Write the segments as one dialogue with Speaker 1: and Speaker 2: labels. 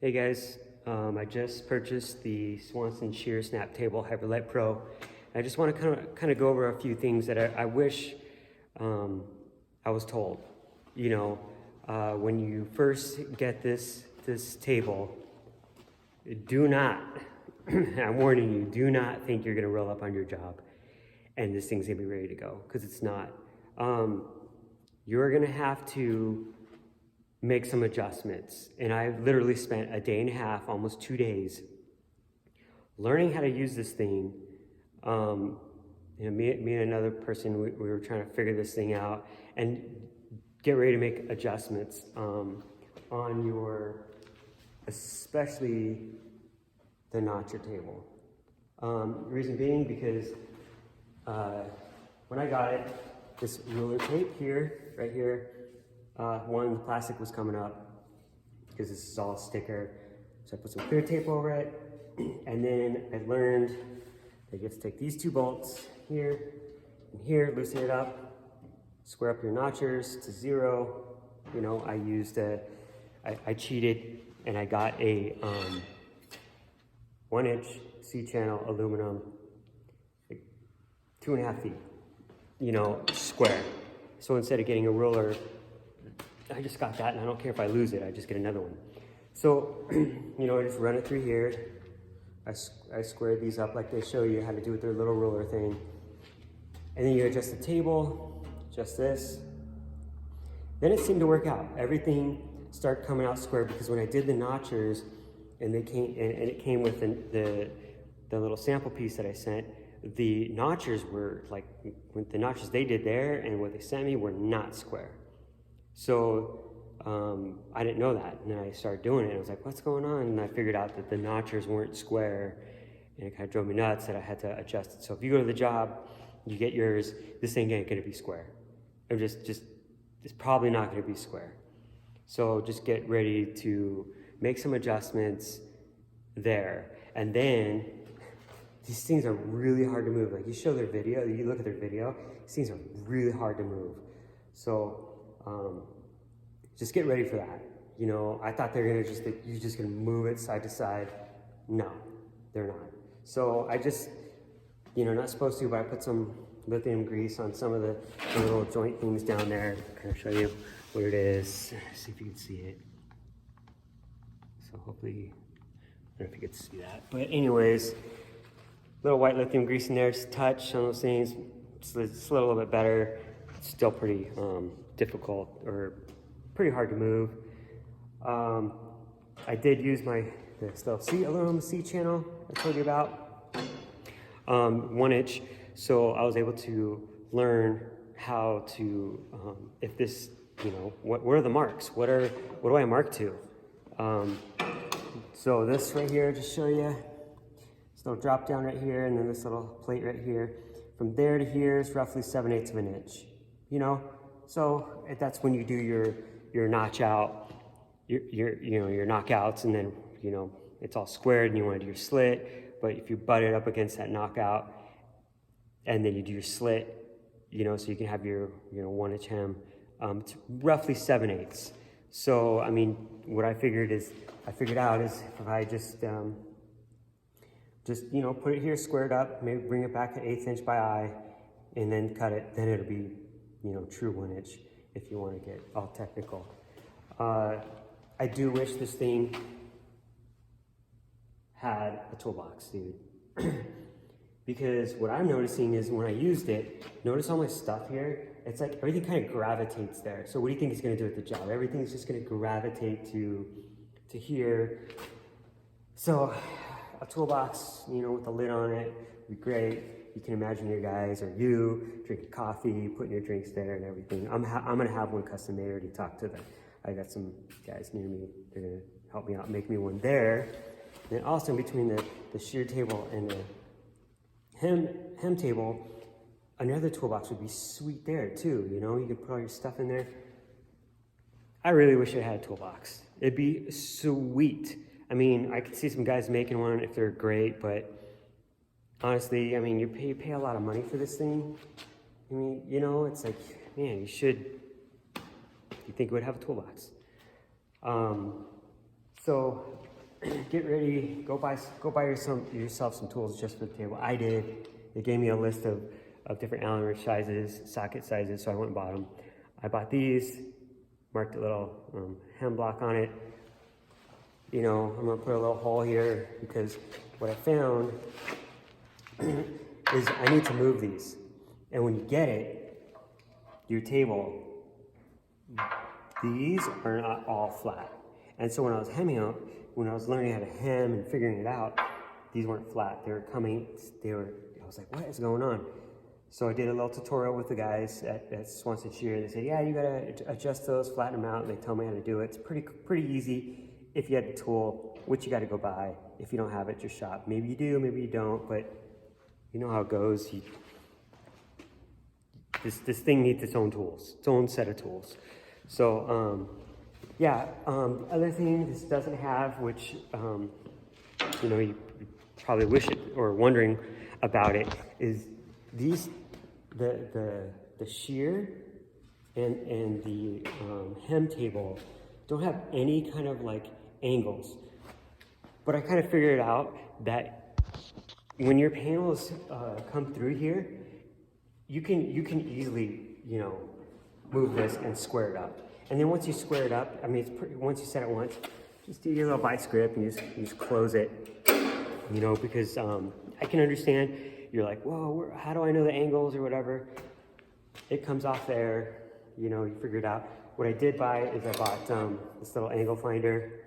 Speaker 1: Hey guys, I just purchased the Swanson Shear Snap Table Hyperlight Pro. I just want to kind of go over a few things that I wish I was told. You know, when you first get this table, do not, I'm warning you, do not think you're gonna roll up on your job and this thing's gonna be ready to go, because it's not. You're gonna have to make some adjustments. And I literally spent a day and a half, almost 2 days, learning how to use this thing. Me and another person, we were trying to figure this thing out and get ready to make adjustments on your, especially the notcher table. Reason being because when I got it, this ruler tape here, right here, one, the plastic was coming up because this is all sticker. So I put some clear tape over it. And then I learned that you have to take these two bolts here and here, loosen it up, square up your notchers to 0. You know, I used I cheated and I got a 1-inch C-channel aluminum, like 2.5 feet, you know, square. So instead of getting a ruler, I just got that, and I don't care if I lose it, I just get another one. So, you know, I just run it through here. I squared these up like they show you how to do with their little ruler thing. And then you adjust the table, adjust this. Then it seemed to work out. Everything started coming out square, because when I did the notchers, and they came, and it came with the little sample piece that I sent, the notchers were like, with the notchers they did there and what they sent me were not square. So I didn't know that, and then I started doing it, and I was like, what's going on? And I figured out that the notchers weren't square, and it kind of drove me nuts that I had to adjust it. So if you go to the job, you get yours, this thing ain't gonna be square. It's probably not gonna be square. So just get ready to make some adjustments there. And then, these things are really hard to move. Like, you show their video, you look at their video, these things are really hard to move. So just get ready for that. You know, I thought they're gonna you're just gonna move it side to side. No, they're not. So I just, you know, not supposed to, but I put some lithium grease on some of the little joint things down there. Kind of show you what it is. See if you can see it. So hopefully, I don't know if you can see that. But anyways, little white lithium grease in there, just touch on those things. It's a little bit better. It's still pretty difficult, or pretty hard to move. I did use this little aluminum C-channel I told you about, 1-inch. So I was able to learn how to, if this, you know, what are the marks? What do I mark to? So this right here, just show you, this little drop down right here, and then this little plate right here. From there to here is roughly 7/8 of an inch. You know, so that's when you do your notch out, your knockouts, and then, you know, it's all squared and you want to do your slit. But if you butt it up against that knockout and then you do your slit, you know, so you can have your, you know, 1-inch hem, it's roughly 7/8. So I mean, what I figured out is if I just you know, put it here squared up, maybe bring it back to 1/8 inch by eye, and then cut it, then it'll be, you know, true 1-inch if you want to get all technical. I do wish this thing had a toolbox, dude. Because what I'm noticing is when I used it, notice all my stuff here, it's like everything kind of gravitates there. So what do you think it's going to do at the job? Everything's just going to gravitate to here. So a toolbox, you know, with a lid on it would be great. You can imagine your guys, or you drinking coffee, putting your drinks there and everything. I'm gonna have one custom made. I already talked to them. I got some guys near me. They're gonna help me out, make me one there. And then also between the shear table and the hem table, another toolbox would be sweet there too. You know, you could put all your stuff in there. I really wish I had a toolbox. It'd be sweet. I mean, I could see some guys making one if they're great, but honestly, I mean, you pay a lot of money for this thing. I mean, you know, it's like, man, you think it would have a toolbox. So get ready, go buy yourself some tools just for the table. I did. They gave me a list of different Allen wrench sizes, socket sizes, so I went and bought them. I bought these, marked a little hem block on it. You know, I'm gonna put a little hole here because what I found is I need to move these. And when you get it, your table, these are not all flat. And so when I was when I was learning how to hem and figuring it out, these weren't flat. I was like, what is going on? So I did a little tutorial with the guys at Swanson Shear. They said, yeah, you gotta adjust those, flatten them out. And they tell me how to do it. It's pretty easy if you had the tool, which you gotta go buy. If you don't have it at your shop. Maybe you do, maybe you don't, but you know how it goes. This thing needs its own tools, its own set of tools. So, the other thing this doesn't have, which, you know, you probably wish it or wondering about it, is the shear and the hem table don't have any kind of like angles. But I kind of figured out that when your panels come through here, you can easily, you know, move this and square it up. And then once you square it up, I mean, once you set it once, just do your little vice grip and you just close it, you know, because I can understand you're like, whoa, how do I know the angles or whatever? It comes off there, you know, you figure it out. What I did buy is I bought this little angle finder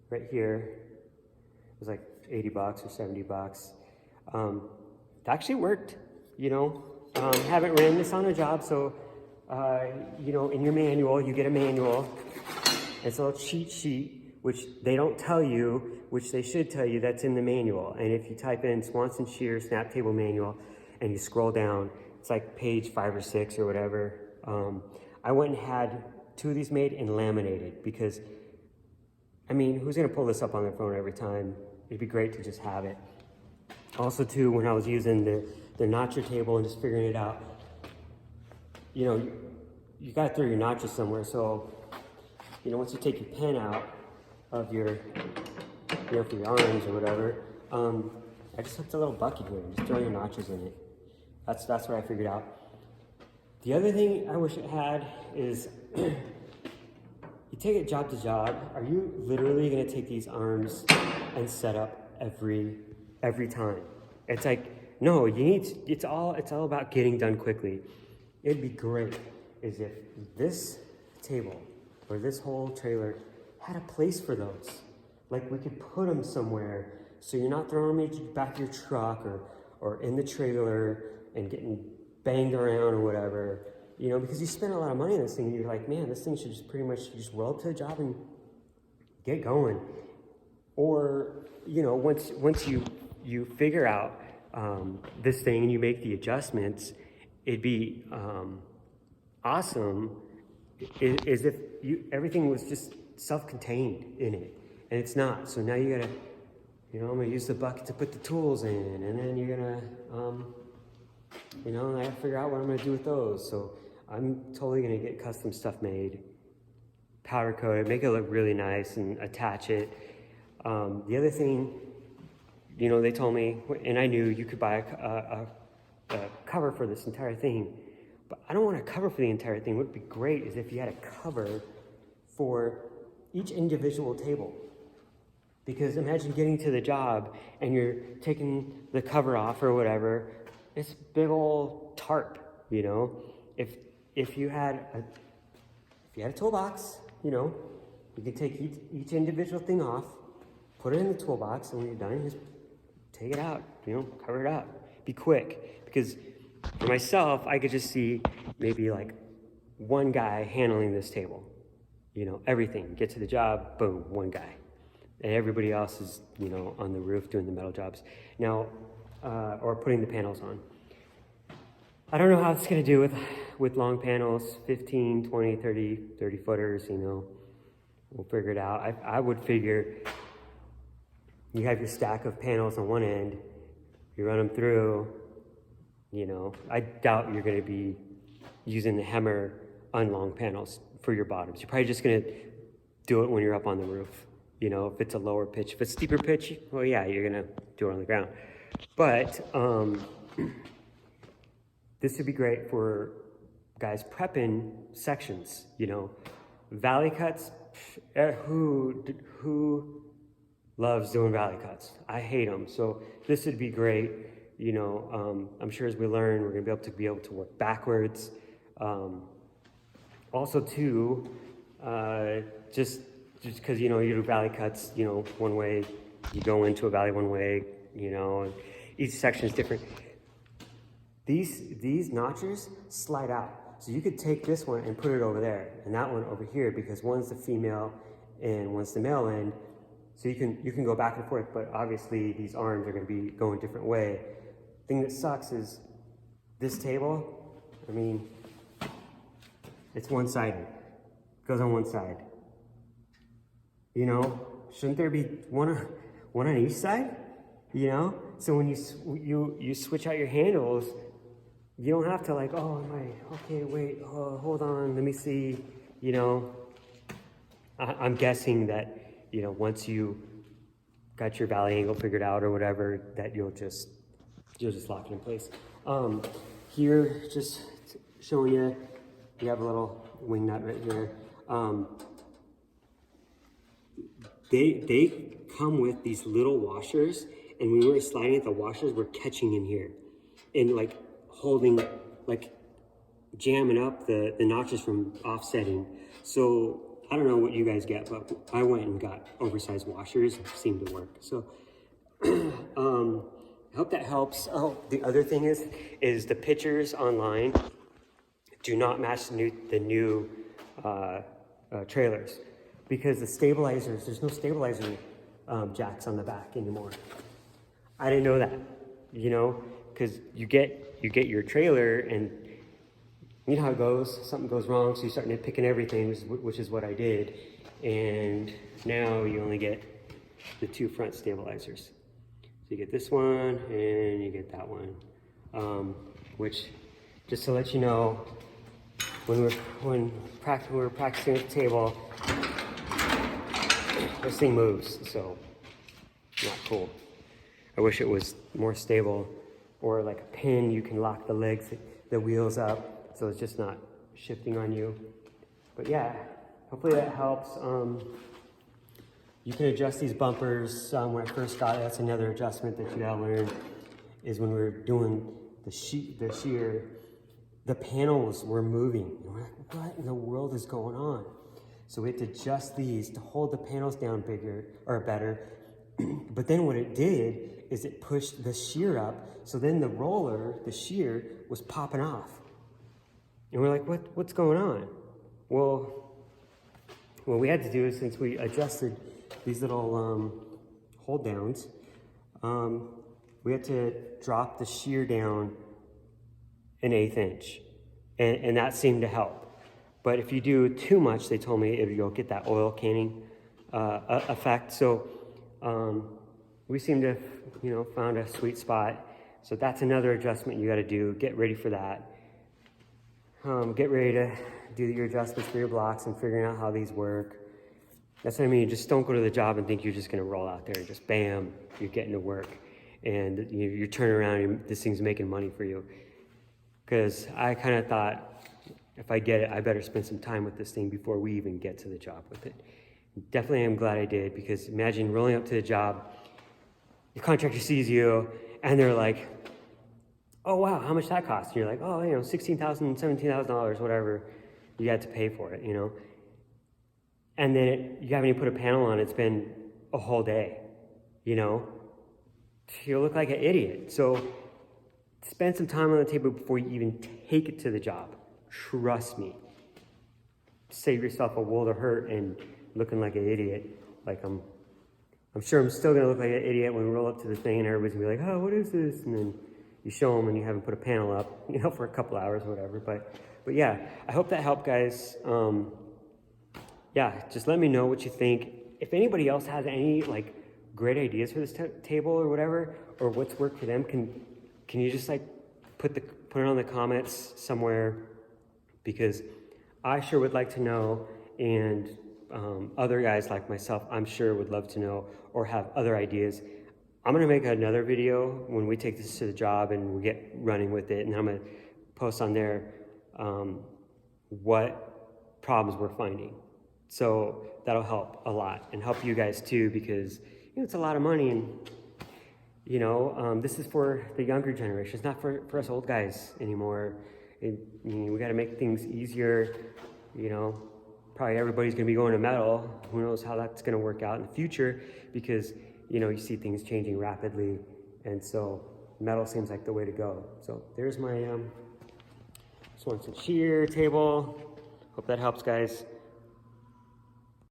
Speaker 1: right here. It was like 80 bucks or 70 bucks. It actually worked, you know. Haven't ran this on a job, so, you know, in your manual, you get a manual. It's a little cheat sheet, which they don't tell you, which they should tell you that's in the manual. And if you type in Swanson Shear Snap Table Manual and you scroll down, it's like page 5 or 6 or whatever. I went and had 2 of these made and laminated because, I mean, who's gonna pull this up on their phone every time? It'd be great to just have it. Also too, when I was using the notcher table and just figuring it out, you know, you gotta throw your notches somewhere. So, you know, once you take your pen out of your, you know, for your arms or whatever, I just hooked a little bucket here and just throw your notches in it. That's what I figured out. The other thing I wish it had is, you take it job to job, are you literally gonna take these arms and set up every time? It's like, no, it's all about getting done quickly. It'd be great is if this table or this whole trailer had a place for those. Like we could put them somewhere so you're not throwing them in the back of your truck or in the trailer and getting banged around or whatever, you know, because you spend a lot of money on this thing and you're like, man, this thing should just pretty much just roll up to the job and get going. Or, you know, once you figure out this thing and you make the adjustments, it'd be awesome is if everything was just self-contained in it, and it's not. So now you gotta, you know, I'm gonna use the bucket to put the tools in, and then you're gonna, you know, I gotta figure out what I'm gonna do with those. So I'm totally gonna get custom stuff made, powder coat it, make it look really nice, and attach it. The other thing, you know, they told me, and I knew you could buy a cover for this entire thing, but I don't want a cover for the entire thing. What would be great is if you had a cover for each individual table. Because imagine getting to the job and you're taking the cover off or whatever, it's a big old tarp, you know? If you had a toolbox, you know, you could take each individual thing off, put it in the toolbox, and when you're done, just take it out, you know, cover it up. Be quick. Because for myself, I could just see maybe like one guy handling this table. You know, everything. Get to the job, boom, one guy. And everybody else is, you know, on the roof doing the metal jobs. Now, or putting the panels on. I don't know how it's gonna do with long panels, 15, 20, 30 footers, you know. We'll figure it out. I would figure you have your stack of panels on one end, you run them through, you know. I doubt you're gonna be using the hammer on long panels for your bottoms. You're probably just gonna do it when you're up on the roof, You know, if it's a lower pitch. If it's steeper pitch, well, yeah, you're gonna do it on the ground. But this would be great for guys prepping sections, you know. Valley cuts, who loves doing valley cuts? I hate them. So this would be great. You know, I'm sure as we learn, we're gonna be able to work backwards. Also too, just because, you know, you do valley cuts, you know, one way, you go into a valley one way, you know, and each section is different. These notches slide out. So you could take this one and put it over there and that one over here, because one's the female and one's the male end. So you can go back and forth, but obviously these arms are gonna be going a different way. Thing that sucks is this table, I mean, it's one-sided. It goes on one side. You know, shouldn't there be one on each side? You know, so when you switch out your handles, you don't have to like, oh, okay, wait, hold on, let me see. You know, I'm guessing that, you know, once you got your valley angle figured out or whatever, that you'll just lock it in place. Here, just showing you, you have a little wing nut right here. They come with these little washers, and when we were sliding it, the washers were catching in here and like holding, like jamming up the notches from offsetting. So I don't know what you guys get, but I went and got oversized washers. It seemed to work. So I hope that helps. Oh, the other thing is the pictures online do not match the new trailers, because the stabilizers, there's no stabilizer jacks on the back anymore. I didn't know that, you know, because you get your trailer and you know how it goes. Something goes wrong, so you start nitpicking everything, which is what I did. And now you only get the two front stabilizers. So you get this one and you get that one, which, just to let you know, when we were practicing at the table, this thing moves, so not cool. I wish it was more stable, or like a pin, you can lock the legs, the wheels up, so it's just not shifting on you. But yeah, hopefully that helps. You can adjust these bumpers. When I first got it, that's another adjustment that you gotta learn, is when we were doing the shear, the panels were moving. And we're like, what in the world is going on? So we had to adjust these to hold the panels down bigger or better. But then what it did is it pushed the shear up. So then the roller, the shear, was popping off. And we're like, what's going on? Well, what we had to do is, since we adjusted these little hold downs, we had to drop the shear down an 1/8 inch. And that seemed to help. But if you do too much, they told me you'll get that oil canning effect. So we seem to have, you know, found a sweet spot. So that's another adjustment you got to do. Get ready for that. Get ready to do your adjustments for your blocks and figuring out how these work. That's what I mean. Just don't go to the job and think you're just going to roll out there and just bam, you're getting to work. And you turn around and this thing's making money for you. Because I kind of thought, if I get it, I better spend some time with this thing before we even get to the job with it. Definitely I'm glad I did, because imagine rolling up to the job, the contractor sees you, and they're like, oh wow, how much that cost? And you're like, oh, you know, $16,000, $17,000, whatever you had to pay for it, you know? And then you haven't even put a panel on, it's been a whole day, you know? You look like an idiot. So spend some time on the table before you even take it to the job. Trust me. Save yourself a world of hurt and looking like an idiot. Like I'm sure I'm still gonna look like an idiot when we roll up to the thing and everybody's gonna be like, oh, what is this? And then you show them and you haven't put a panel up, you know, for a couple hours or whatever. But yeah, I hope that helped, guys. Yeah, just let me know what you think. If anybody else has any like great ideas for this table or whatever, or what's worked for them, can you just like put it on the comments somewhere, because I sure would like to know. And other guys like myself, I'm sure, would love to know or have other ideas. I'm gonna make another video when we take this to the job and we get running with it, and I'm gonna post on there what problems we're finding. So that'll help a lot and help you guys too, because it's a lot of money, and this is for the younger generation. It's not for us old guys anymore. We got to make things easier. Probably everybody's going to be going to metal. Who knows how that's going to work out in the future, because you see things changing rapidly, and so metal seems like the way to go. So there's my Swanson shear table. Hope that helps, guys.